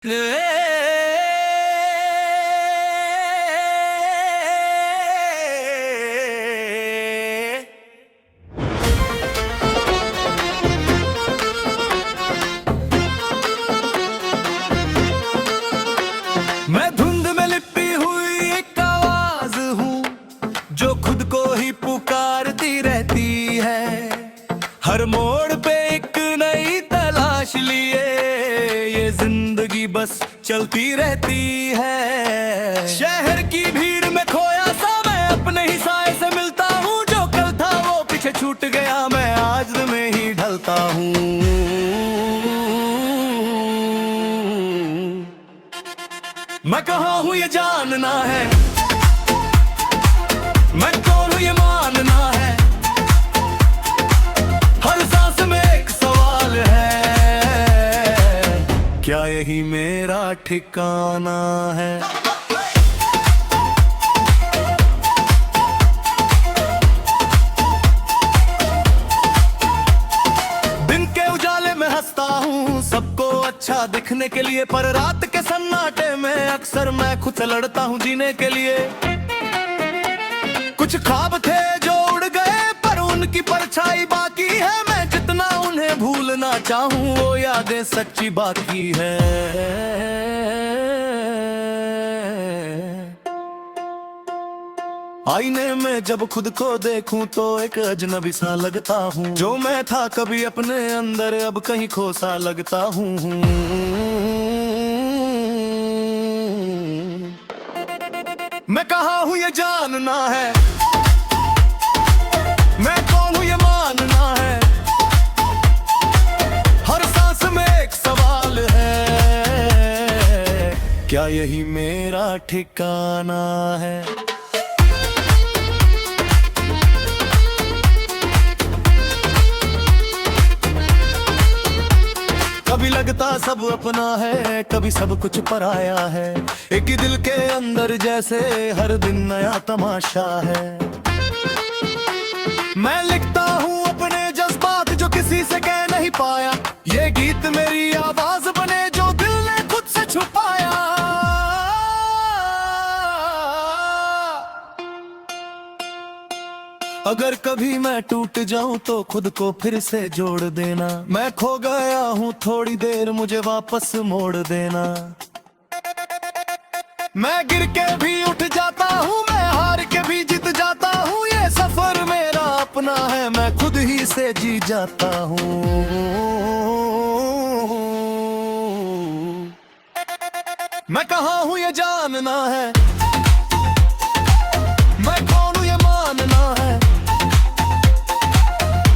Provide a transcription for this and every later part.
मैं धुंध में लिपटी हुई एक आवाज हूँ जो खुद को ही पुकारती रहती है। हर मोड़ पे एक नई तलाश लिए ये जिंदगी बस चलती रहती है। शहर की भीड़ में खोया सा मैं अपने ही साए से मिलता हूँ। जो कल था वो पीछे छूट गया, मैं आज में ही ढलता हूँ। मैं कहाँ हूँ ये जानना है, मैं कौन हूँ ये मानना है। हर सांस में एक सवाल है, क्या यही मेरा ठिकाना है। दिन के उजाले में हंसता हूँ सबको अच्छा दिखने के लिए, पर रात के सन्नाटे में अक्सर मैं खुद से लड़ता हूँ जीने के लिए। कुछ ख्वाब थे जो उड़ गए पर उनकी परछाई बाकी है। मैं जितना उन्हें भूलना चाहूँ वो यादें सच्ची बाकी है। आईने में जब खुद को देखूं तो एक अजनबी सा लगता हूँ। जो मैं था कभी अपने अंदर अब कहीं खो सा लगता हूँ। मैं कहाँ हूँ ये जानना है, मैं कौन हूँ ये मानना है। हर सांस में एक सवाल है, क्या यही मेरा ठिकाना है। कभी लगता सब अपना है, कभी सब कुछ पराया है। एक ही दिल के अंदर जैसे हर दिन नया तमाशा है। मैं लिखता हूँ अपने जज्बात जो किसी से कह नहीं पाया। ये गीत मेरी आवाज बने जो दिल ने खुद से छुपाया। अगर कभी मैं टूट जाऊं तो खुद को फिर से जोड़ देना। मैं खो गया हूं थोड़ी देर, मुझे वापस मोड़ देना। मैं गिर के भी उठ जाता हूं, मैं हार के भी जीत जाता हूं। ये सफर मेरा अपना है, मैं खुद ही से जी जाता हूं। मैं कहाँ हूं ये जानना है, मैं कौन हूं ये मानना है।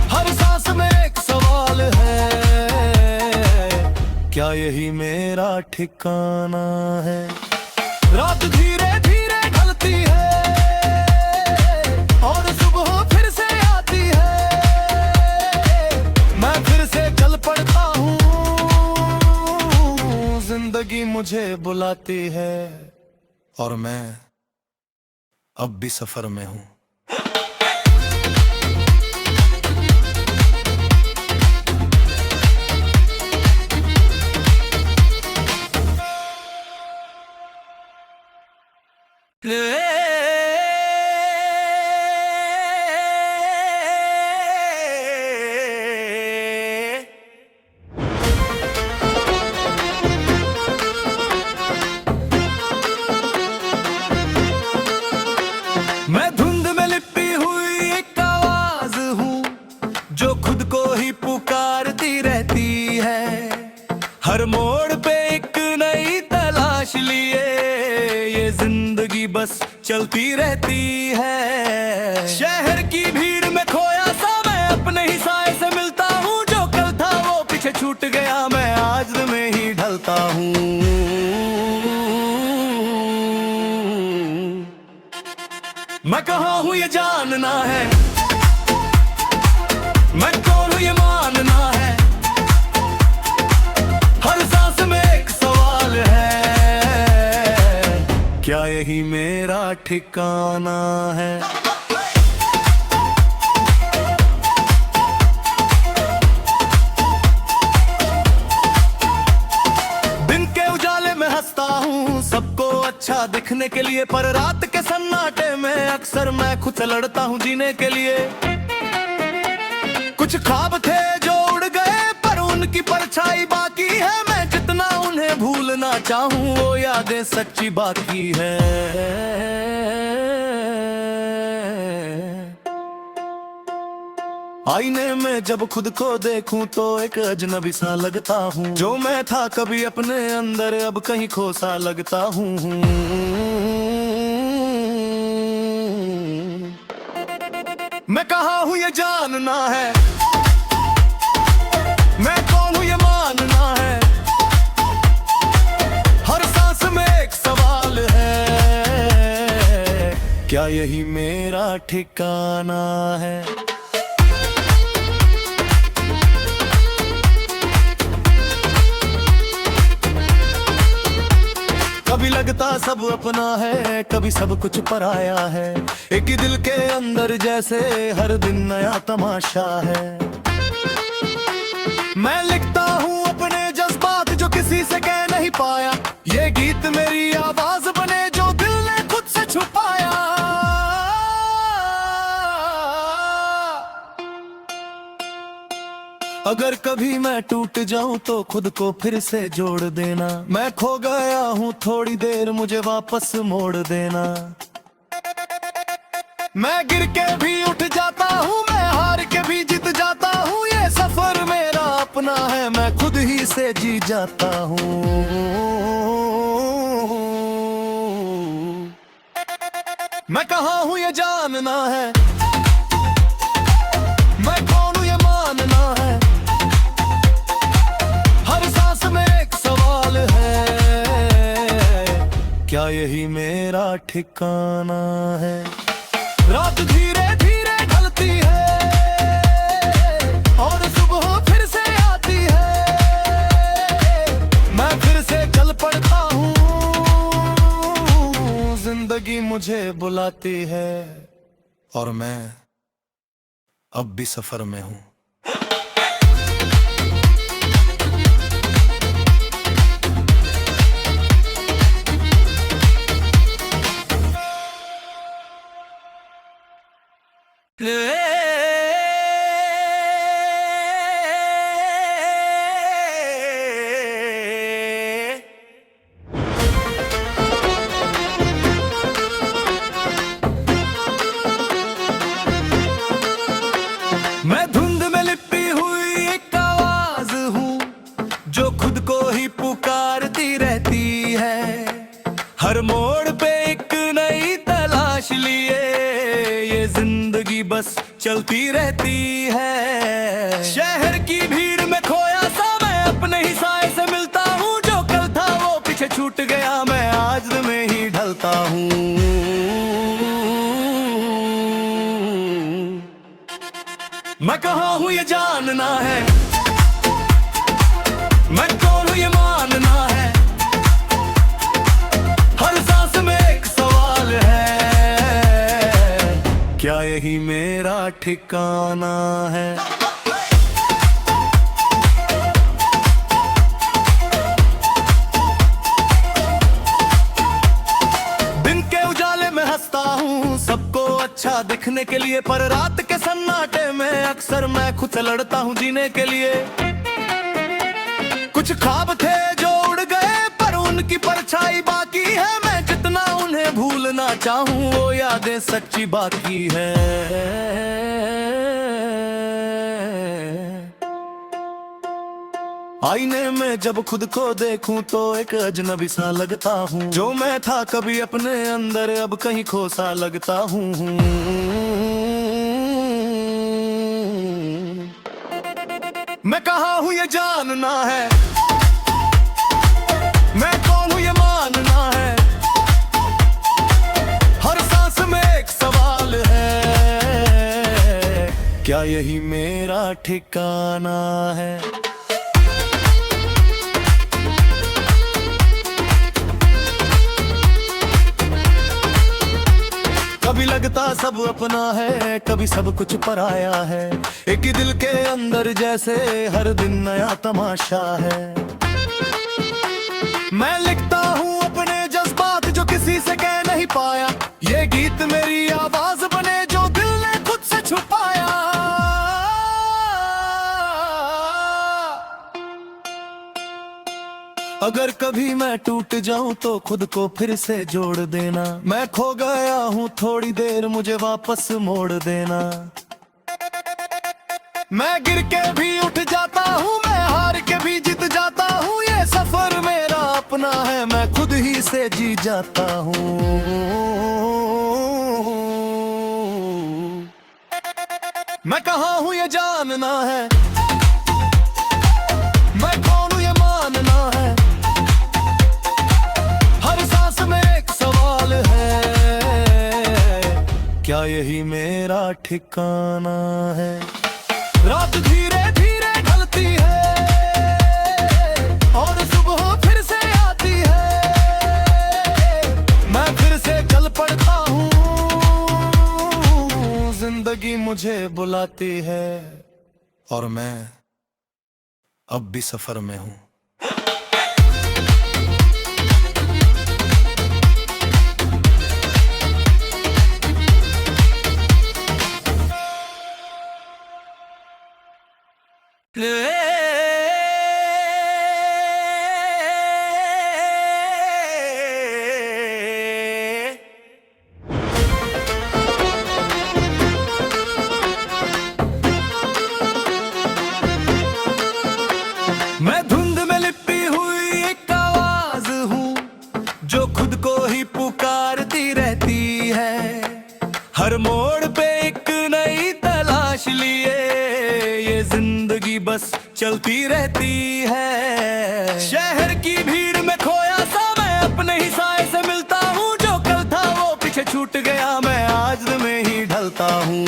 हर सांस में एक सवाल है, क्या यही मेरा ठिकाना है। रात धीरे धीरे ढलती है और सुबह फिर से आती है। मैं फिर से चल पड़ता हूँ, जिंदगी मुझे बुलाती है और मैं अब भी सफर में हूँ। मैं धुंध में लिपटी हुई एक आवाज हूँ जो खुद को ही पुकारती रहती है। हर मोड़ पे एक नई तलाश लिए ये जिंदगी बस चलती रहती है। शहर की भीड़ में खोया सा मैं अपने ही साए से मिलता हूँ। जो कल था वो पीछे छूट गया, मैं आज में ही ढलता हूँ। मैं कहाँ हूँ ये जानना है, मैं कौन हूँ ये मानना है। हर सांस में एक सवाल है, क्या यही मेरा ठिकाना है। दिन के उजाले हंसता हूँ सबको अच्छा दिखने के लिए, पर रात के सन्नाटे में अक्सर मैं खुद से लड़ता हूँ जीने के लिए। कुछ ख्वाब थे जो उड़ गए पर उनकी परछाई बाकी है, मैं जितना उन्हें भूलना चाहूँ वो यादें सच्ची बाकी है। आईने में जब खुद को देखूं तो एक अजनबी सा लगता हूँ, जो मैं था कभी अपने अंदर अब कहीं खो सा लगता हूँ। मैं कहाँ हूँ ये जानना है, मैं कौन हूँ ये मानना है, हर सांस में एक सवाल है, क्या यही मेरा ठिकाना है। कभी लगता सब अपना है, कभी सब कुछ पराया है, एक ही दिल के अंदर जैसे हर दिन नया तमाशा है। मैं लिखता हूँ अपने जज्बात जो किसी से कह नहीं पाया, ये गीत मेरी आवाज बने जो दिल ने खुद से छुपाया। अगर कभी मैं टूट जाऊं तो खुद को फिर से जोड़ देना, मैं खो गया हूं थोड़ी देर मुझे वापस मोड़ देना। मैं गिर के भी उठ जाता हूं, मैं हार के भी जीत जाता हूं, ये सफर मेरा अपना है, मैं खुद ही से जी जाता हूं। मैं कहाँ हूं ये जानना है, मैं कौन हूं ये मानना है, क्या यही मेरा ठिकाना है। रात धीरे धीरे ढलती है और सुबह फिर से आती है, मैं फिर से चल पड़ता हूँ, जिंदगी मुझे बुलाती है और मैं अब भी सफर में हूँ। मैं धुंध में लिपटी हुई एक आवाज हूँ जो खुद को ही पुकारती रहती है, हर मोड़ पे एक नई तलाश लिए ये जिंदगी बस चलती रहती है। शहर की भीड़ में खोया सा मैं अपने ही साए से मिलता हूँ, जो कल था वो पीछे छूट गया, मैं आज में ही ढलता हूँ। मैं कहाँ हूँ ये जानना है, मैं कौन हूँ ये मानना है, हर सांस में एक सवाल है, क्या यही मेरा ठिकाना है। दिन के उजाले में हंसता हूँ सबको अच्छा दिखने के लिए, पर रात के सन्नाटे में अक्सर मैं खुद से लड़ता हूँ जीने के लिए। कुछ ख्वाब थे जो उड़ गए पर उनकी परछाई बाकी है, मैं जितना उन्हें भूलना चाहूँ वो यादें सच्ची बाकी है। आईने में जब खुद को देखूं तो एक अजनबी सा लगता हूँ, जो मैं था कभी अपने अंदर अब कहीं खो सा लगता हूँ। मैं कहाँ हूँ ये जानना है, मैं कौन हूँ ये मानना है, हर सांस में एक सवाल है, क्या यही मेरा ठिकाना है। कभी लगता सब अपना है, कभी सब कुछ पराया है, एक ही दिल के अंदर जैसे हर दिन नया तमाशा है। मैं लिखता हूँ कभी मैं टूट जाऊं तो खुद को फिर से जोड़ देना। मैं खो गया हूं थोड़ी देर, मुझे वापस मोड़ देना। मैं गिर के भी उठ जाता हूं, मैं हार के भी जीत जाता हूं। ये सफर मेरा अपना है, मैं खुद ही से जी जाता हूं। मैं कहाँ हूं ये जानना है, मैं कौन हूं ये मानना है। हर सांस में एक सवाल है, क्या यही मेरा ठिकाना है। रात धीरे धीरे ढलती है और सुबह फिर से आती है। मैं फिर से चल पड़ता हूँ, जिंदगी मुझे बुलाती है और मैं अब भी सफर में हूँ। मैं धुंध में लिपटी हुई एक आवाज हूँ, जो खुद को ही पुकारती रहती है। हर मोड़ पे एक नई तलाश लिए ये जिंदगी बस चलती रहती है। शहर की भीड़ में खोया सा मैं अपने ही साए से मिलता हूँ। जो कल था वो पीछे छूट गया, मैं आज में ही ढलता हूँ।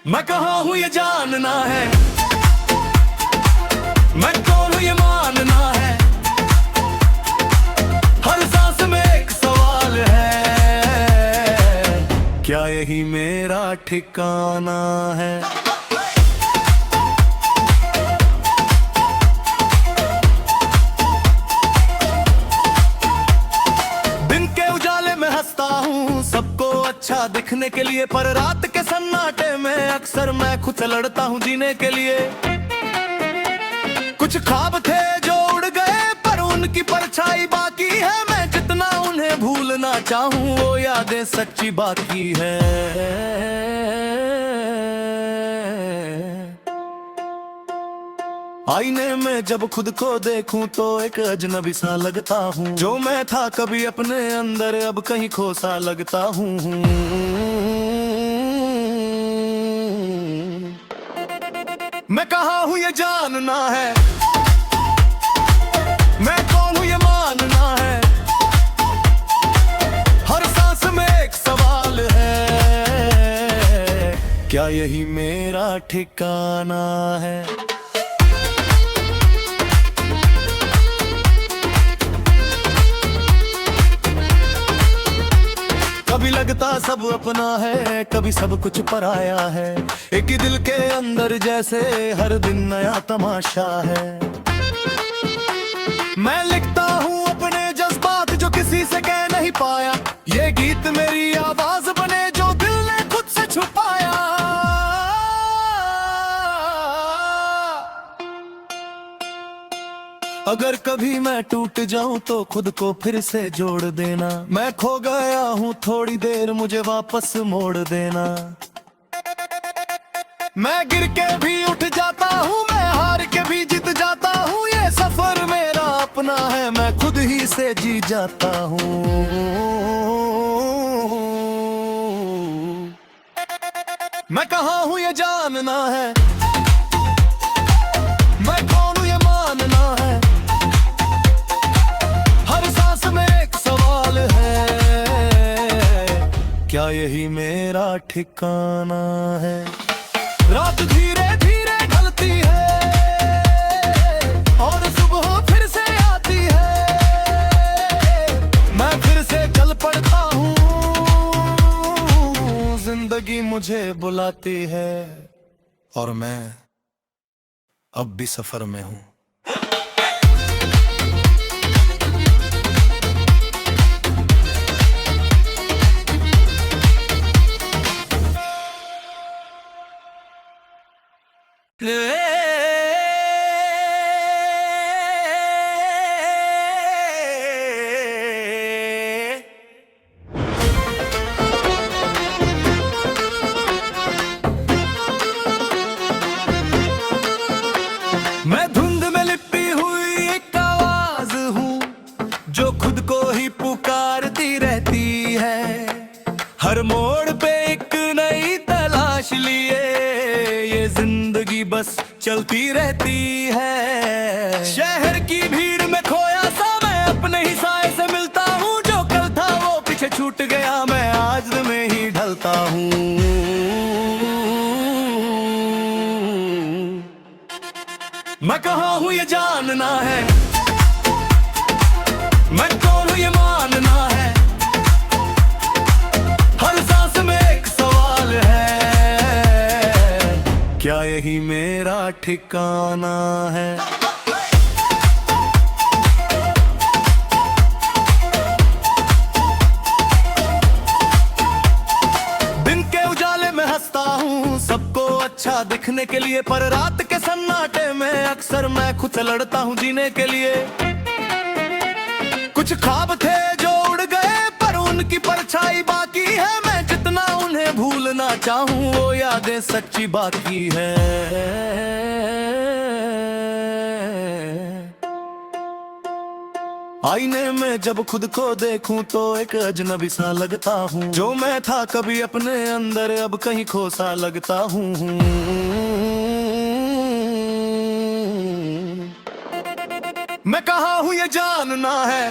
मैं कहाँ हूँ ये जानना है, मैं कौन हूँ ये मानना है। हर सांस में एक सवाल है, क्या यही मेरा ठिकाना है। दिन के उजाले में हंसता हूँ सबको अच्छा दिखने के लिए, पर रात के सन्नाटे में अक्सर मैं खुद से लड़ता हूँ जीने के लिए। कुछ ख्वाब थे जो उड़ गए, पर उनकी परछाई बाकी है। मैं जितना उन्हें भूलना चाहूँ वो यादें सच्ची बाकी है। आईने में जब खुद को देखूं तो एक अजनबी सा लगता हूँ। जो मैं था कभी अपने अंदर, अब कहीं खो सा लगता हूँ। मैं कहाँ हूँ ये जानना है, मैं कौन हूँ ये मानना है। हर सांस में एक सवाल है, क्या यही मेरा ठिकाना है। कभी लगता सब अपना है, कभी सब कुछ पराया है। एक ही दिल के अंदर जैसे हर दिन नया तमाशा है। मैं लिखता हूँ अपने जज्बात जो किसी से कह नहीं पाया। ये गीत मेरी आवाज बने जो दिल ने खुद से छुपाया। अगर कभी मैं टूट जाऊं तो खुद को फिर से जोड़ देना। मैं खो गया हूं थोड़ी देर, मुझे वापस मोड़ देना। मैं गिर के भी उठ जाता हूं, मैं हार के भी जीत जाता हूं। ये सफर मेरा अपना है, मैं खुद ही से जी जाता हूं। मैं कहाँ हूं ये जानना है, मैं कौन हूं ये मानना है। क्या यही मेरा ठिकाना है। रात धीरे धीरे ढलती है और सुबह फिर से आती है। मैं फिर से चल पड़ता हूँ, जिंदगी मुझे बुलाती है और मैं अब भी सफर में हूँ। ले मैं धुंध में लिपटी हुई एक आवाज हूँ जो खुद को ही पुकारती रहती है। हर मोड़ पे एक नई तलाश लिए ये जिंदगी बस चलती रहती है। शहर की भीड़ में खोया सा मैं अपने ही साए से मिलता हूँ। जो कल था वो पीछे छूट गया, मैं आज में ही ढलता हूँ। मैं कहाँ हूँ ये जानना है, मैं कौन हूँ ये मानना है। हर सांस में एक सवाल है, क्या यही मेरा ठिकाना है। दिन के उजाले में हंसता हूँ सबको अच्छा दिखने के लिए, पर रात के सन्नाटे में अक्सर मैं खुद से लड़ता हूँ जीने के लिए। कुछ ख्वाब थे जो उड़ गए पर उनकी परछाई बाकी है। मैं जितना उन्हें भूलना चाहूँ वो यादें सच्ची बाकी है। आईने में जब खुद को देखूं तो एक अजनबी सा लगता हूँ। जो मैं था कभी अपने अंदर अब कहीं खो सा लगता हूँ। मैं कहाँ हूँ ये जानना है,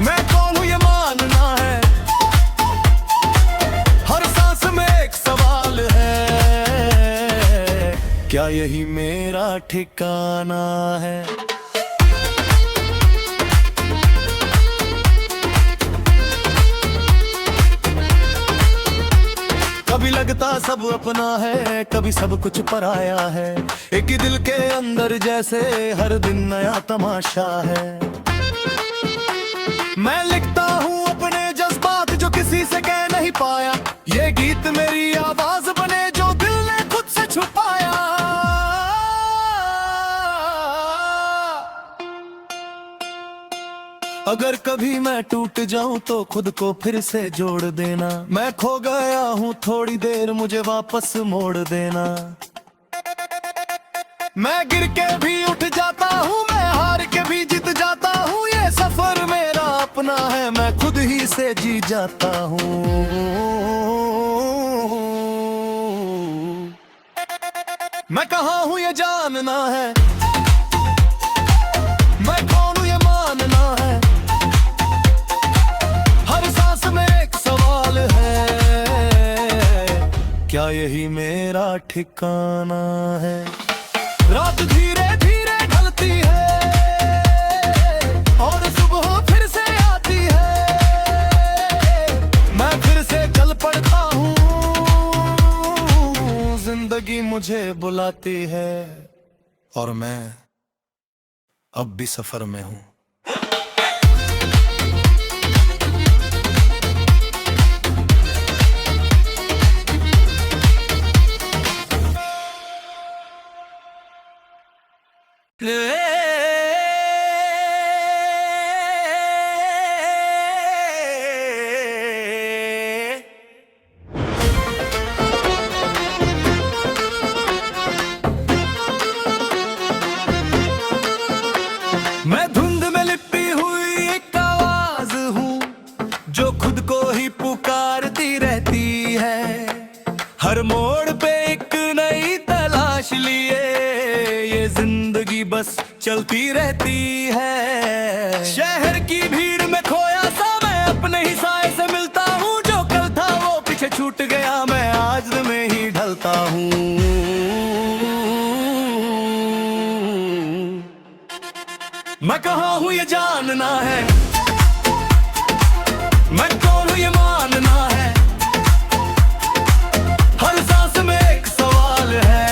मैं कौन हूँ ये मानना है। हर सांस में एक सवाल है, क्या यही मेरा ठिकाना है। कभी लगता सब अपना है, कभी सब कुछ पराया है। एक ही दिल के अंदर जैसे हर दिन नया तमाशा है। मैं लिखता हूँ अपने जज्बात जो किसी से कह नहीं पाया। ये गीत मेरी आवाज बने जो दिल ने खुद से छुपाया। अगर कभी मैं टूट जाऊं तो खुद को फिर से जोड़ देना। मैं खो गया हूं थोड़ी देर, मुझे वापस मोड़ देना। मैं गिर के भी उठ जाता हूं, मैं हार के भी जीत जाता हूं। ये सफर मेरा अपना है, मैं खुद ही से जी जाता हूं। मैं कहाँ हूं ये जानना है, मैं कौन हूं ये मानना है। क्या यही मेरा ठिकाना है। रात धीरे धीरे ढलती है और सुबह फिर से आती है। मैं फिर से चल पड़ता हूँ, जिंदगी मुझे बुलाती है और मैं अब भी सफर में हूँ। मैं धुंध में लिपटी हुई एक आवाज हूँ जो खुद को ही पुकारती रहती है। हर मोड़ पे एक नई तलाश लिए ये जिंदगी बस चलती रहती है। शहर की भीड़ में खोया सा मैं अपने ही साए से मिलता हूँ। जो कल था वो पीछे छूट गया, मैं आज में ही ढलता हूँ। मैं कहाँ हूँ ये जानना है, मैं कौन हूँ ये मानना है। हर सांस में एक सवाल है,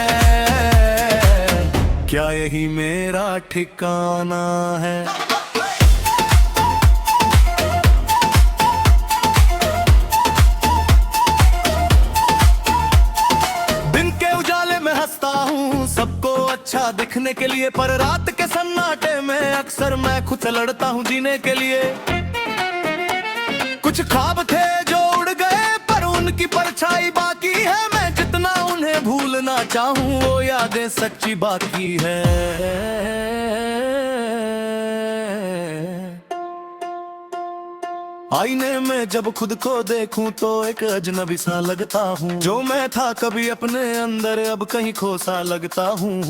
क्या यही मेरा ठिकाना है। दिन के उजाले में हंसता हूँ सबको अच्छा दिखने के लिए, पर रात के सन्नाटे में अक्सर मैं खुद से लड़ता हूँ जीने के लिए। कुछ ख्वाब थे जो उड़ गए पर उनकी परछाई बाकी है। मैं जितना उन्हें भूलना चाहूं वो यादें सच्ची बाकी है। आईने में जब खुद को देखूं तो एक अजनबी सा लगता हूँ। जो मैं था कभी अपने अंदर अब कहीं खो सा लगता हूँ।